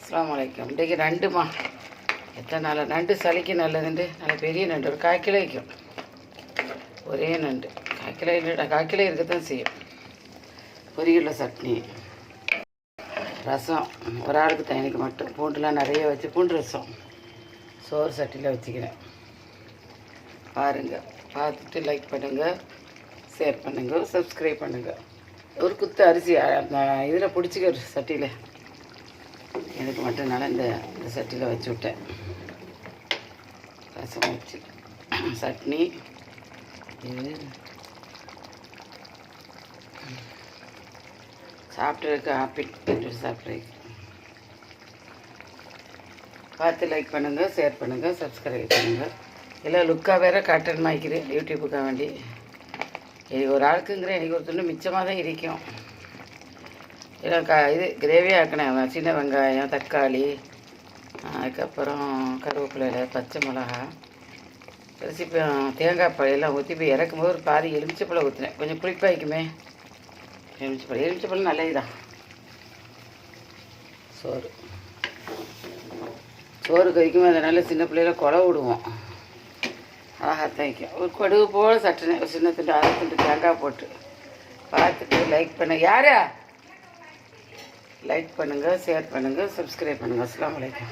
அஸ்ஸலாமு அலைக்கும். இன்றைக்கி நண்டுமா, எத்தனை நாள் நண்டு சளிக்கு நல்லதுண்டு. நல்ல பெரிய நண்டு, ஒரு 1/4 கிலோ வைக்கும். ஒரே நண்டு 1/4 கிலோ இல்லை, 1/4 கிலோ இருக்கத்தான் செய்யும். பொரியல சட்னி, ரசம் ஒரு ஆளுக்கு தனிக்கு மட்டும். பூண்டுலாம் நிறைய வச்சு பூண்டு ரசம் சோறு சட்டியில் வச்சுக்கிறேன். பாருங்கள், பார்த்துட்டு லைக் பண்ணுங்கள், ஷேர் பண்ணுங்கள், சப்ஸ்கிரைப் பண்ணுங்கள். ஒரு குத்து அரிசி அந்த இதில் பிடிச்சிக்க சட்டியில் எனக்கு மட்டும்னால இந்த சட்டியில் வச்சு விட்டேன். ரசம் வச்சு சட்னி, இது சாப்பிட்றதுக்கு ஆப்பிள் எடுத்து சாப்பிட்றதுக்கு. பார்த்து லைக் பண்ணுங்கள், ஷேர் பண்ணுங்கள், சப்ஸ்கிரைப் பண்ணுங்கள். எல்லாம் லுக்காக வேறு காட்டன் மாய்க்கிறேன் யூடியூப்புக்காக வேண்டி. ஒரு ஆளுக்குங்கிற எனக்கு ஒரு துண்டு மிச்சமாக தான் இருக்கும். இது கிரேவியாக ஆக்கினேன். சின்ன வெங்காயம், தக்காளி, அதுக்கப்புறம் கருவேப்பிலை, பச்சை மிளகா, தேங்காய் பழையெல்லாம் ஊற்றி போய் இறக்கும்போது ஒரு பாதி எலுமிச்சப்பழம் ஊற்றினேன். கொஞ்சம் புளிப்பாய்க்குமே எலுமிச்சப்பழம் நல்லதுதான். சோறு கறிக்கும். அதனால சின்ன பிள்ளையில கொலை விடுவோம், அழகாக வைக்கும். ஒரு கடுகு போல் சட்டினேன், ஒரு சின்ன துண்டு, அரை துண்டு தேங்காய் போட்டு. பார்த்துட்டு லைக் பண்ண யாரா லைக் பண்ணுங்கள், ஷேர் பண்ணுங்கள், சப்ஸ்கிரைப் பண்ணுங்கள். அஸ்ஸலாமு அலைக்கும்.